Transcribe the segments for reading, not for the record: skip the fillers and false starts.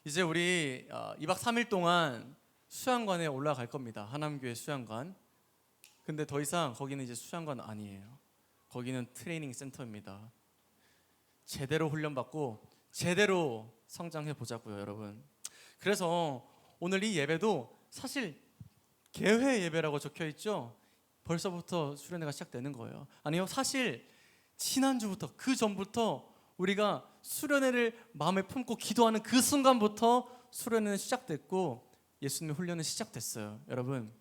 이제 우리 2박 3일 동안 수양관에 올라갈 겁니다. 하남교회 수양관. 근데 더 이상 거기는 이제 수양관 아니에요. 거기는 트레이닝 센터입니다. 제대로 훈련받고 제대로 성장해 보자고요, 여러분. 그래서 오늘 이 예배도 사실 개회 예배라고 적혀 있죠. 벌써부터 수련회가 시작되는 거예요. 아니요, 사실 지난주부터, 그 전부터 우리가 수련회를 마음에 품고 기도하는 그 순간부터 수련회는 시작됐고 예수님의 훈련은 시작됐어요. 여러분,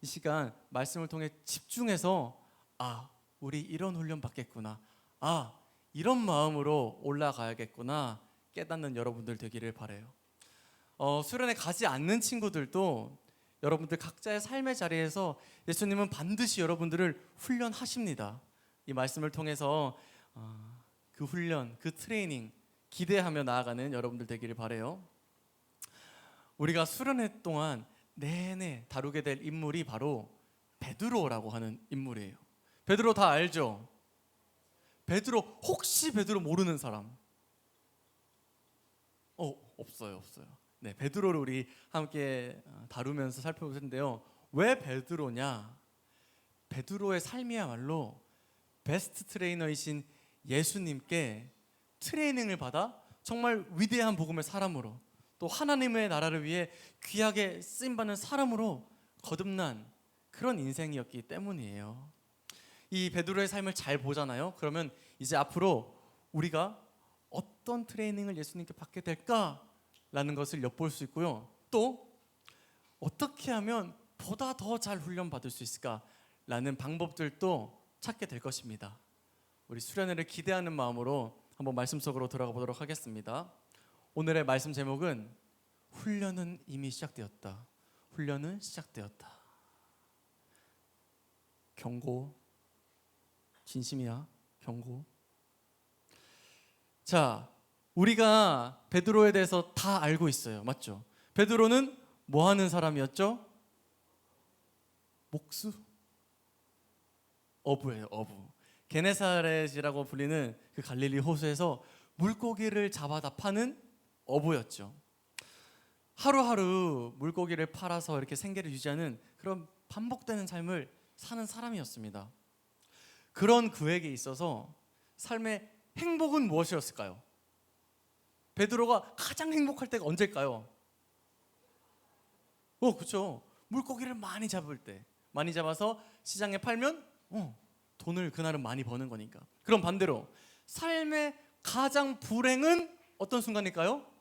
이 시간 말씀을 통해 집중해서 우리 이런 훈련 받겠구나, 이런 마음으로 올라가야겠구나 깨닫는 여러분들 되기를 바라요. 수련회 가지 않는 친구들도 여러분들 각자의 삶의 자리에서 예수님은 반드시 여러분들을 훈련하십니다. 이 말씀을 통해서 그 훈련, 그 트레이닝 기대하며 나아가는 여러분들 되기를 바라요. 우리가 수련회 동안 내내 다루게 될 인물이 바로 베드로라고 하는 인물이에요. 베드로 다 알죠? 베드로, 혹시 베드로 모르는 사람? 없어요. 네, 베드로를 우리 함께 다루면서 살펴볼 텐데요. 왜 베드로냐? 베드로의 삶이야말로 베스트 트레이너이신 예수님께 트레이닝을 받아 정말 위대한 복음의 사람으로, 또 하나님의 나라를 위해 귀하게 쓰임받는 사람으로 거듭난 그런 인생이었기 때문이에요. 이 베드로의 삶을 잘 보잖아요. 그러면 이제 앞으로 우리가 어떤 트레이닝을 예수님께 받게 될까라는 것을 엿볼 수 있고요. 또 어떻게 하면 보다 더 잘 훈련받을 수 있을까라는 방법들도 찾게 될 것입니다. 우리 수련회를 기대하는 마음으로 한번 말씀 속으로 들어가 보도록 하겠습니다. 오늘의 말씀 제목은 훈련은 이미 시작되었다. 훈련은 시작되었다. 경고, 진심이야, 경고. 자, 우리가 베드로에 대해서 다 알고 있어요. 맞죠? 베드로는 뭐 하는 사람이었죠? 목수? 어부예요, 어부. 게네사렛이라고 불리는 그 갈릴리 호수에서 물고기를 잡아다 파는 어부였죠. 하루하루 물고기를 팔아서 이렇게 생계를 유지하는 그런 반복되는 삶을 사는 사람이었습니다. 그런 그에게 있어서 삶의 행복은 무엇이었을까요? 베드로가 가장 행복할 때가 언제일까요? 그렇죠. 물고기를 많이 잡을 때, 많이 잡아서 시장에 팔면 돈을 그날은 많이 버는 거니까. 그럼 반대로 삶의 가장 불행은 어떤 순간일까요?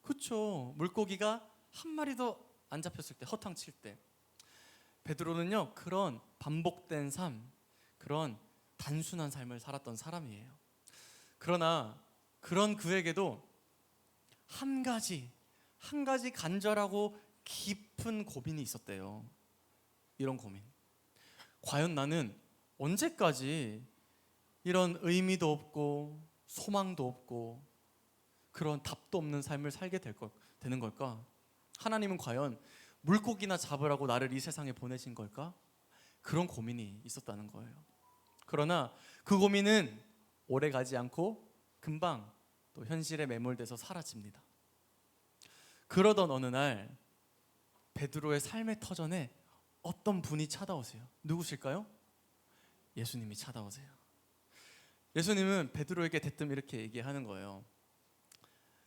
그렇죠. 물고기가 한 마리도 안 잡혔을 때, 허탕칠 때. 베드로는요, 그런 반복된 삶, 그런 단순한 삶을 살았던 사람이에요. 그러나 그런 그에게도 한 가지 간절하고 깊은 고민이 있었대요. 이런 고민. 과연 나는 언제까지 이런 의미도 없고 소망도 없고 그런 답도 없는 삶을 살게 되는 걸까? 하나님은 과연 물고기나 잡으라고 나를 이 세상에 보내신 걸까? 그런 고민이 있었다는 거예요. 그러나 그 고민은 오래 가지 않고 금방 또 현실에 매몰돼서 사라집니다. 그러던 어느 날 베드로의 삶의 터전에 어떤 분이 찾아오세요. 누구실까요? 예수님이 찾아오세요. 예수님은 베드로에게 대뜸 이렇게 얘기하는 거예요.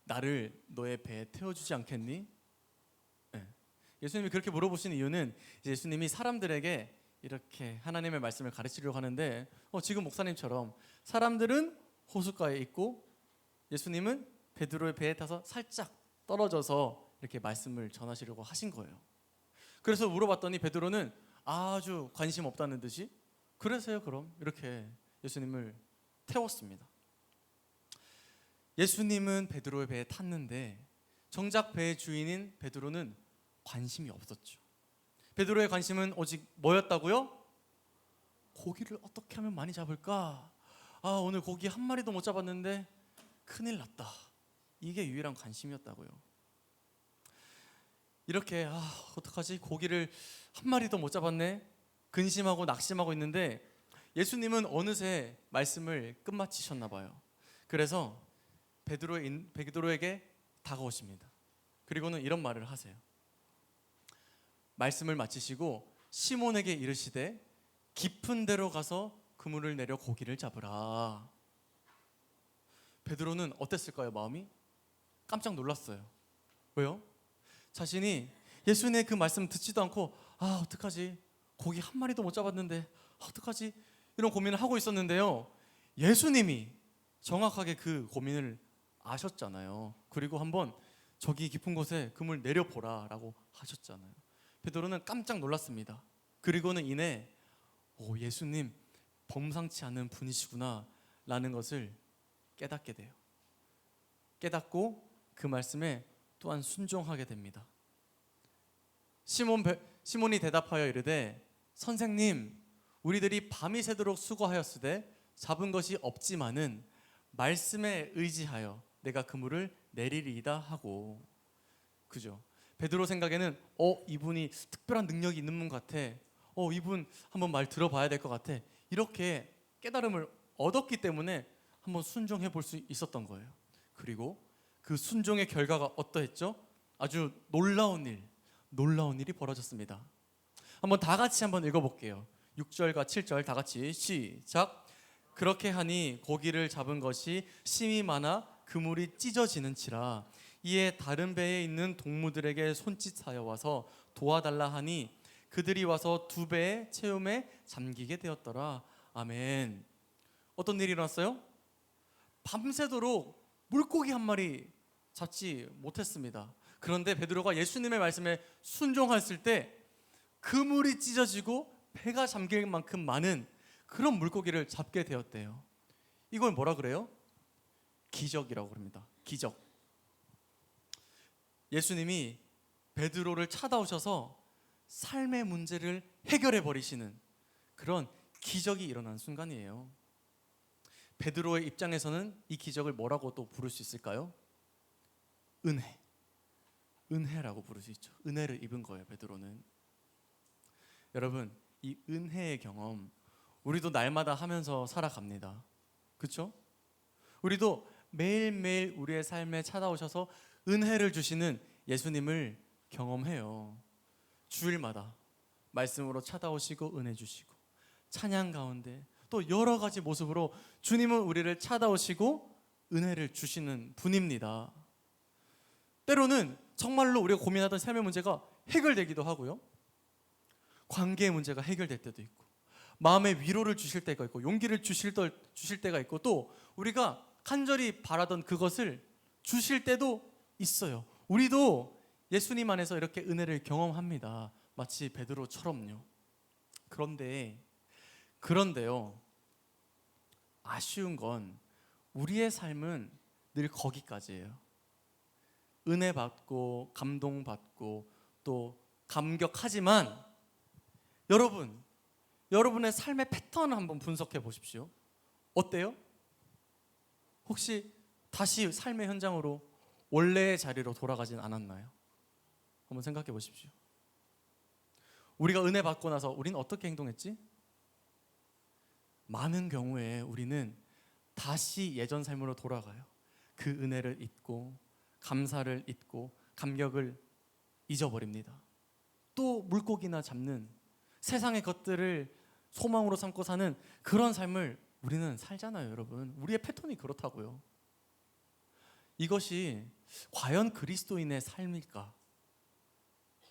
나를 너의 배에 태워주지 않겠니? 네. 예수님이 그렇게 물어보시는 이유는 예수님이 사람들에게 이렇게 하나님의 말씀을 가르치려고 하는데 지금 목사님처럼 사람들은 호숫가에 있고 예수님은 베드로의 배에 타서 살짝 떨어져서 이렇게 말씀을 전하시려고 하신 거예요. 그래서 물어봤더니 베드로는 아주 관심 없다는 듯이 그래서요 그럼 이렇게 예수님을 태웠습니다. 예수님은 베드로의 배에 탔는데 정작 배의 주인인 베드로는 관심이 없었죠. 베드로의 관심은 오직 뭐였다고요? 고기를 어떻게 하면 많이 잡을까? 오늘 고기 한 마리도 못 잡았는데 큰일 났다. 이게 유일한 관심이었다고요. 이렇게 어떡하지? 고기를 한 마리도 못 잡았네. 근심하고 낙심하고 있는데 예수님은 어느새 말씀을 끝마치셨나 봐요. 그래서 베드로에게 다가오십니다. 그리고는 이런 말을 하세요. 말씀을 마치시고 시몬에게 이르시되 깊은 데로 가서 그물을 내려 고기를 잡으라. 베드로는 어땠을까요? 마음이 깜짝 놀랐어요. 왜요? 자신이 예수님의 그 말씀 듣지도 않고 어떡하지? 고기 한 마리도 못 잡았는데 어떡하지? 이런 고민을 하고 있었는데요, 예수님이 정확하게 그 고민을 아셨잖아요. 그리고 한번 저기 깊은 곳에 그물 내려보라 라고 하셨잖아요. 베드로는 깜짝 놀랐습니다. 그리고는 이내 예수님 범상치 않은 분이시구나 라는 것을 깨닫게 돼요. 깨닫고 그 말씀에 또한 순종하게 됩니다. 시몬이 대답하여 이르되 선생님, 우리들이 밤이 새도록 수고하였으되 잡은 것이 없지만은 말씀에 의지하여 내가 그물을 내리리이다 하고. 그죠? 베드로 생각에는 이분이 특별한 능력이 있는 분 같아. 이분 한번 말 들어봐야 될 것 같아. 이렇게 깨달음을 얻었기 때문에 한번 순종해 볼 수 있었던 거예요. 그리고 그 순종의 결과가 어떠했죠? 아주 놀라운 일이 벌어졌습니다. 한번 다 같이 한번 읽어볼게요. 6절과 7절 다 같이 시작. 그렇게 하니 고기를 잡은 것이 심이 많아 그물이 찢어지는지라. 이에 다른 배에 있는 동무들에게 손짓하여 와서 도와달라 하니 그들이 와서 2배의 채움에 잠기게 되었더라. 아멘. 어떤 일이 일어났어요? 밤새도록 물고기 한 마리 잡지 못했습니다. 그런데 베드로가 예수님의 말씀에 순종했을 때 그물이 찢어지고 배가 잠길 만큼 많은 그런 물고기를 잡게 되었대요. 이걸 뭐라 그래요? 기적이라고 합니다. 기적. 예수님이 베드로를 찾아오셔서 삶의 문제를 해결해 버리시는 그런 기적이 일어난 순간이에요. 베드로의 입장에서는 이 기적을 뭐라고 또 부를 수 있을까요? 은혜라고 부를 수 있죠. 은혜를 입은 거예요, 베드로는. 여러분, 이 은혜의 경험 우리도 날마다 하면서 살아갑니다. 그렇죠? 우리도 매일매일 우리의 삶에 찾아오셔서 은혜를 주시는 예수님을 경험해요. 주일마다 말씀으로 찾아오시고 은혜 주시고, 찬양 가운데 또 여러 가지 모습으로 주님은 우리를 찾아오시고 은혜를 주시는 분입니다. 때로는 정말로 우리가 고민하던 삶의 문제가 해결되기도 하고요, 관계의 문제가 해결될 때도 있고, 마음의 위로를 주실 때가 있고, 용기를 주실 때가 있고, 또 우리가 간절히 바라던 그것을 주실 때도 있어요. 우리도 예수님 안에서 이렇게 은혜를 경험합니다. 마치 베드로처럼요. 그런데요, 아쉬운 건 우리의 삶은 늘 거기까지예요. 은혜 받고 감동 받고 또 감격하지만 여러분의 삶의 패턴을 한번 분석해 보십시오. 어때요? 혹시 다시 삶의 현장으로 원래의 자리로 돌아가진 않았나요? 한번 생각해 보십시오. 우리가 은혜 받고 나서 우리는 어떻게 행동했지? 많은 경우에 우리는 다시 예전 삶으로 돌아가요. 그 은혜를 잊고, 감사를 잊고, 감격을 잊어버립니다. 또 물고기나 잡는 세상의 것들을 소망으로 삼고 사는 그런 삶을 우리는 살잖아요, 여러분. 우리의 패턴이 그렇다고요. 이것이 과연 그리스도인의 삶일까?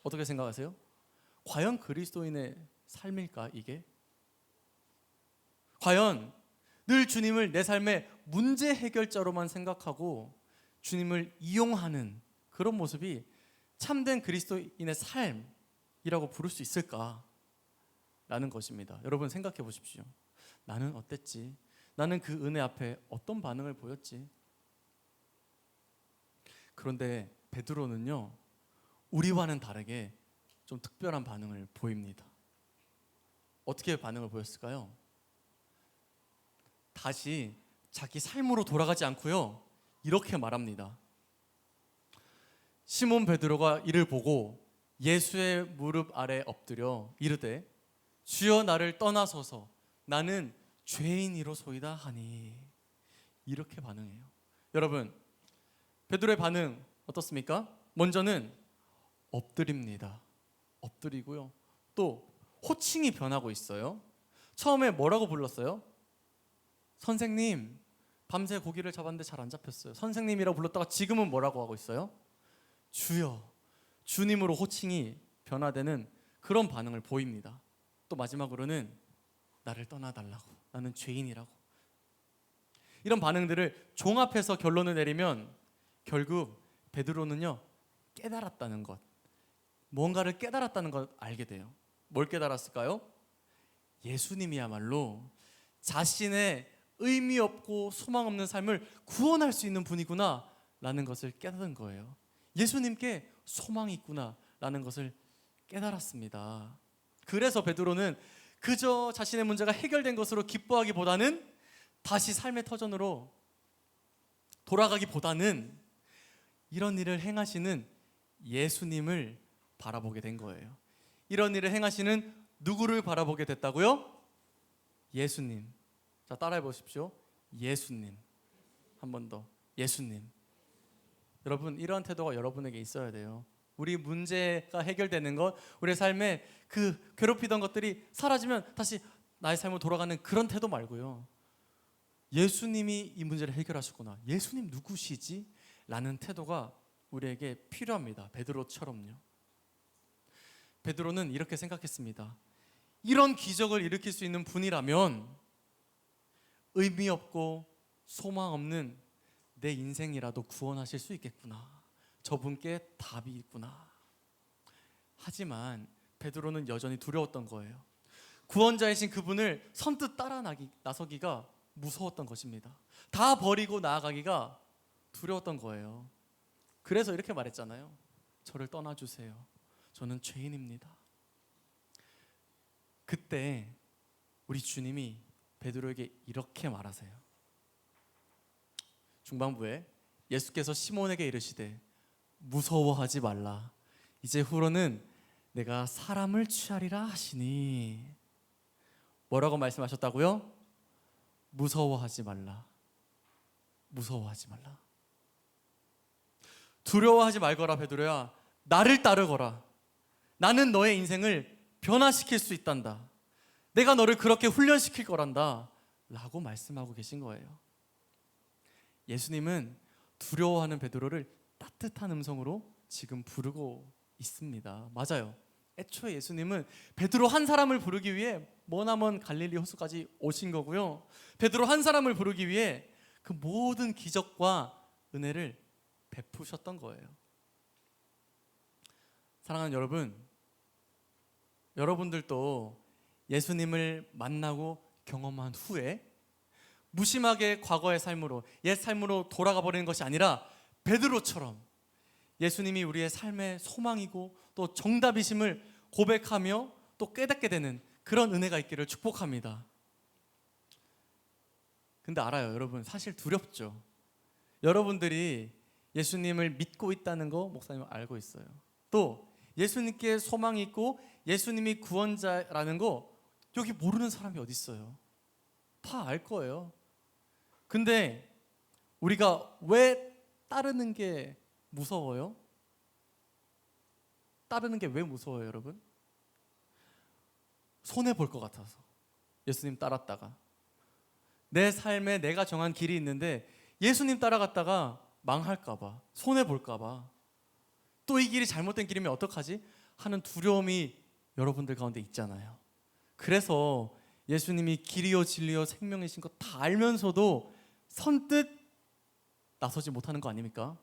어떻게 생각하세요? 과연 그리스도인의 삶일까, 이게? 과연 늘 주님을 내 삶의 문제 해결자로만 생각하고 주님을 이용하는 그런 모습이 참된 그리스도인의 삶이라고 부를 수 있을까? 라는 것입니다. 여러분 생각해 보십시오. 나는 어땠지? 나는 그 은혜 앞에 어떤 반응을 보였지? 그런데 베드로는요, 우리와는 다르게 좀 특별한 반응을 보입니다. 어떻게 반응을 보였을까요? 다시 자기 삶으로 돌아가지 않고요, 이렇게 말합니다. 시몬 베드로가 이를 보고 예수의 무릎 아래 엎드려 이르되 주여 나를 떠나소서 나는 죄인이로소이다 하니. 이렇게 반응해요. 여러분, 베드로의 반응 어떻습니까? 먼저는 엎드립니다. 엎드리고요. 또 호칭이 변하고 있어요. 처음에 뭐라고 불렀어요? 선생님, 밤새 고기를 잡았는데 잘 안 잡혔어요. 선생님이라고 불렀다가 지금은 뭐라고 하고 있어요? 주여, 주님으로 호칭이 변화되는 그런 반응을 보입니다. 또 마지막으로는 나를 떠나달라고, 나는 죄인이라고. 이런 반응들을 종합해서 결론을 내리면 결국 베드로는요, 깨달았다는 것, 뭔가를 깨달았다는 걸 알게 돼요. 뭘 깨달았을까요? 예수님이야말로 자신의 의미 없고 소망 없는 삶을 구원할 수 있는 분이구나 라는 것을 깨달은 거예요. 예수님께 소망이 있구나 라는 것을 깨달았습니다. 그래서 베드로는 그저 자신의 문제가 해결된 것으로 기뻐하기보다는 다시 삶의 터전으로 돌아가기보다는 이런 일을 행하시는 예수님을 바라보게 된 거예요. 이런 일을 행하시는 누구를 바라보게 됐다고요? 예수님. 자, 따라해 보십시오. 예수님. 한 번 더. 예수님. 여러분, 이러한 태도가 여러분에게 있어야 돼요. 우리 문제가 해결되는 것, 우리의 삶에 그 괴롭히던 것들이 사라지면 다시 나의 삶으로 돌아가는 그런 태도 말고요. 예수님이 이 문제를 해결하셨구나. 예수님 누구시지? 라는 태도가 우리에게 필요합니다. 베드로처럼요. 베드로는 이렇게 생각했습니다. 이런 기적을 일으킬 수 있는 분이라면 의미 없고 소망 없는 내 인생이라도 구원하실 수 있겠구나. 저분께 답이 있구나. 하지만 베드로는 여전히 두려웠던 거예요. 구원자이신 그분을 선뜻 따라 나서기가 무서웠던 것입니다. 다 버리고 나아가기가 두려웠던 거예요. 그래서 이렇게 말했잖아요. 저를 떠나주세요. 저는 죄인입니다. 그때 우리 주님이 베드로에게 이렇게 말하세요. 중반부에 예수께서 시몬에게 이르시되 무서워하지 말라. 이제 후로는 내가 사람을 취하리라 하시니. 뭐라고 말씀하셨다고요? 무서워하지 말라. 무서워하지 말라. 두려워하지 말거라 베드로야. 나를 따르거라. 나는 너의 인생을 변화시킬 수 있단다. 내가 너를 그렇게 훈련시킬 거란다 라고 말씀하고 계신 거예요. 예수님은 두려워하는 베드로를 따뜻한 음성으로 지금 부르고 있습니다. 맞아요. 애초에 예수님은 베드로 한 사람을 부르기 위해 머나먼 갈릴리 호수까지 오신 거고요. 베드로 한 사람을 부르기 위해 그 모든 기적과 은혜를 베푸셨던 거예요. 사랑하는 여러분, 여러분들도 예수님을 만나고 경험한 후에 무심하게 과거의 삶으로, 옛 삶으로 돌아가 버리는 것이 아니라 베드로처럼 예수님이 우리의 삶의 소망이고 또 정답이심을 고백하며 또 깨닫게 되는 그런 은혜가 있기를 축복합니다. 근데 알아요, 여러분, 사실 두렵죠. 여러분들이 예수님을 믿고 있다는 거 목사님은 알고 있어요. 또 예수님께 소망이 있고 예수님이 구원자라는 거 여기 모르는 사람이 어디 있어요? 다 알 거예요. 근데 우리가 왜 따르는 게 무서워요? 따르는 게 왜 무서워요, 여러분? 손해 볼 것 같아서. 예수님 따랐다가 내 삶에 내가 정한 길이 있는데 예수님 따라갔다가 망할까 봐, 손해 볼까 봐, 또 이 길이 잘못된 길이면 어떡하지? 하는 두려움이 여러분들 가운데 있잖아요. 그래서 예수님이 길이요 진리요 생명이신 거 다 알면서도 선뜻 나서지 못하는 거 아닙니까?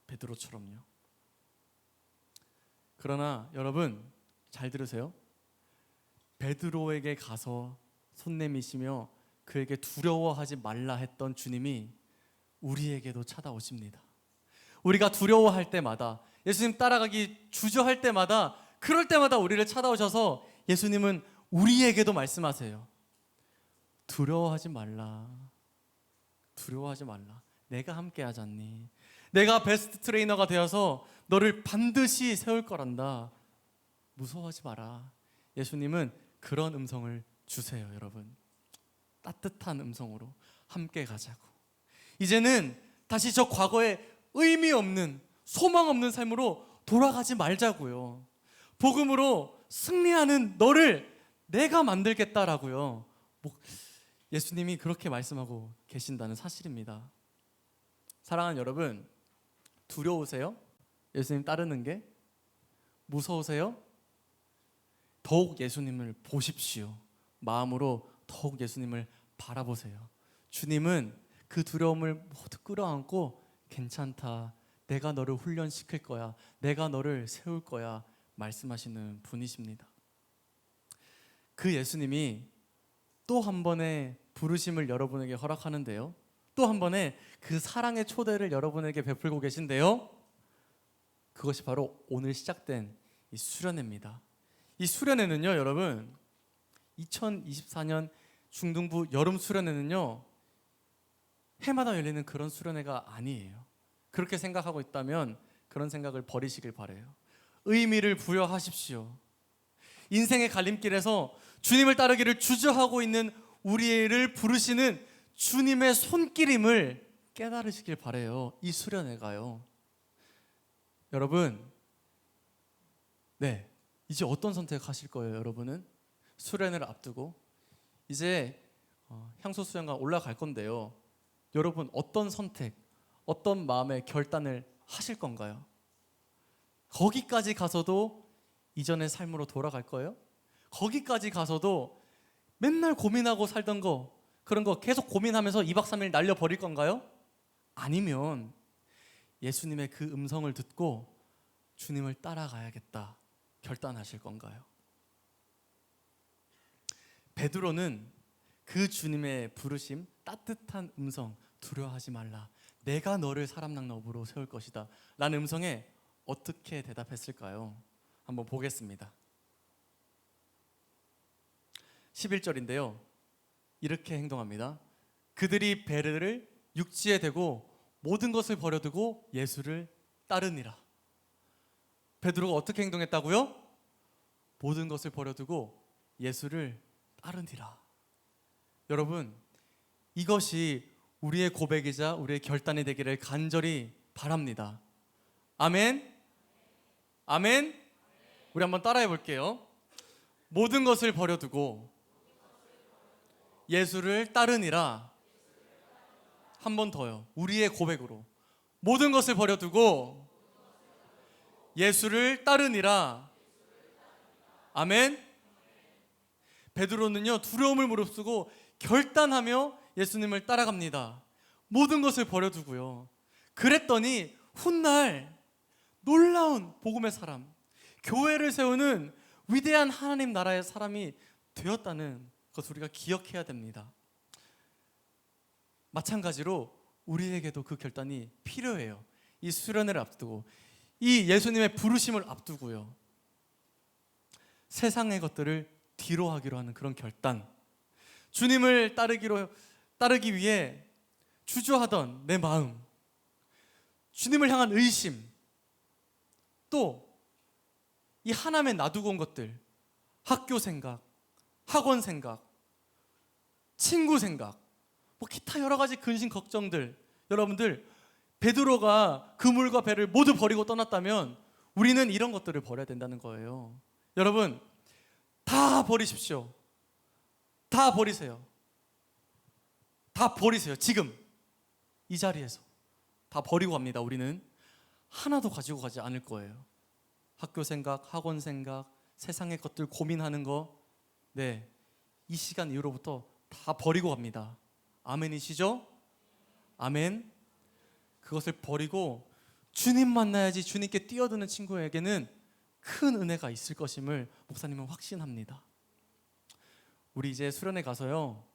베드로처럼요. 그러나 여러분 잘 들으세요. 베드로에게 가서 손 내미시며 그에게 두려워하지 말라 했던 주님이 우리에게도 찾아오십니다. 우리가 두려워할 때마다, 예수님 따라가기 주저할 때마다, 그럴 때마다 우리를 찾아오셔서 예수님은 우리에게도 말씀하세요. 두려워하지 말라. 두려워하지 말라. 내가 함께 하잖니. 내가 베스트 트레이너가 되어서 너를 반드시 세울 거란다. 무서워하지 마라. 예수님은 그런 음성을 주세요, 여러분. 따뜻한 음성으로 함께 가자고. 이제는 다시 저 과거에 의미 없는 소망 없는 삶으로 돌아가지 말자고요. 복음으로 승리하는 너를 내가 만들겠다라고요. 예수님이 그렇게 말씀하고 계신다는 사실입니다. 사랑하는 여러분, 두려우세요? 예수님 따르는 게? 무서우세요? 더욱 예수님을 보십시오. 마음으로 더욱 예수님을 바라보세요. 주님은 그 두려움을 모두 끌어안고 괜찮다, 내가 너를 훈련시킬 거야, 내가 너를 세울 거야 말씀하시는 분이십니다. 그 예수님이 또 한 번의 부르심을 여러분에게 허락하는데요, 또 한 번의 그 사랑의 초대를 여러분에게 베풀고 계신데요, 그것이 바로 오늘 시작된 이 수련회입니다. 이 수련회는요, 여러분, 2024년 중등부 여름 수련회는요, 해마다 열리는 그런 수련회가 아니에요. 그렇게 생각하고 있다면 그런 생각을 버리시길 바라요. 의미를 부여하십시오. 인생의 갈림길에서 주님을 따르기를 주저하고 있는 우리를 부르시는 주님의 손길임을 깨달으시길 바라요. 이 수련회가요. 여러분, 이제 어떤 선택하실 거예요? 여러분은 수련회를 앞두고 이제 향수 수련관 올라갈 건데요, 여러분 어떤 선택, 어떤 마음의 결단을 하실 건가요? 거기까지 가서도 이전의 삶으로 돌아갈 거예요? 거기까지 가서도 맨날 고민하고 살던 거, 그런 거 계속 고민하면서 2박 3일 날려버릴 건가요? 아니면 예수님의 그 음성을 듣고 주님을 따라가야겠다 결단하실 건가요? 베드로는 그 주님의 부르심, 따뜻한 음성, 두려워하지 말라, 내가 너를 사람 낭업으로 세울 것이다 라는 음성에 어떻게 대답했을까요? 한번 보겠습니다. 11절인데요, 이렇게 행동합니다. 그들이 배를 육지에 대고 모든 것을 버려두고 예수를 따르니라. 베드로가 어떻게 행동했다고요? 모든 것을 버려두고 예수를 따르니라. 여러분, 이것이 우리의 고백이자 우리의 결단이 되기를 간절히 바랍니다. 아멘? 아멘? 우리 한번 따라해 볼게요. 모든 것을 버려두고 예수를 따르니라. 한 번 더요. 우리의 고백으로. 모든 것을 버려두고 예수를 따르니라. 아멘? 베드로는요, 두려움을 무릅쓰고 결단하며 예수님을 따라갑니다. 모든 것을 버려두고요. 그랬더니 훗날 놀라운 복음의 사람, 교회를 세우는 위대한 하나님 나라의 사람이 되었다는 것을 우리가 기억해야 됩니다. 마찬가지로 우리에게도 그 결단이 필요해요. 이 수련회를 앞두고, 이 예수님의 부르심을 앞두고요, 세상의 것들을 뒤로 하기로 하는 그런 결단, 주님을 따르기 위해 주저하던 내 마음, 주님을 향한 의심, 또 이 하나님에 놔두고 온 것들, 학교 생각, 학원 생각, 친구 생각, 기타 여러 가지 근심 걱정들, 여러분들 베드로가 그물과 배를 모두 버리고 떠났다면 우리는 이런 것들을 버려야 된다는 거예요. 여러분, 다 버리십시오. 다 버리세요. 다 버리세요. 지금 이 자리에서 다 버리고 갑니다. 우리는 하나도 가지고 가지 않을 거예요. 학교 생각, 학원 생각, 세상의 것들 고민하는 거, 이 시간 이후로부터 다 버리고 갑니다. 아멘이시죠? 아멘. 그것을 버리고 주님 만나야지 주님께 뛰어드는 친구에게는 큰 은혜가 있을 것임을 목사님은 확신합니다. 우리 이제 수련회 가서요,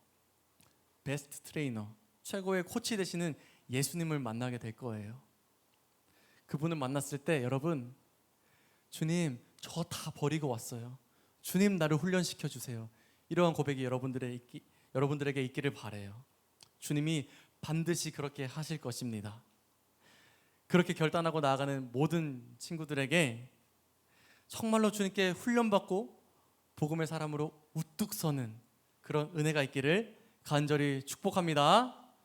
베스트 트레이너, 최고의 코치 되시는 예수님을 만나게 될 거예요. 그분을 만났을 때 여러분, 주님, 저 다 버리고 왔어요. 주님, 나를 훈련시켜 주세요. 이러한 고백이 여러분들에게 있기를 바라요. 주님이 반드시 그렇게 하실 것입니다. 그렇게 결단하고 나아가는 모든 친구들에게 정말로 주님께 훈련받고 복음의 사람으로 우뚝 서는 그런 은혜가 있기를 간절히 축복합니다.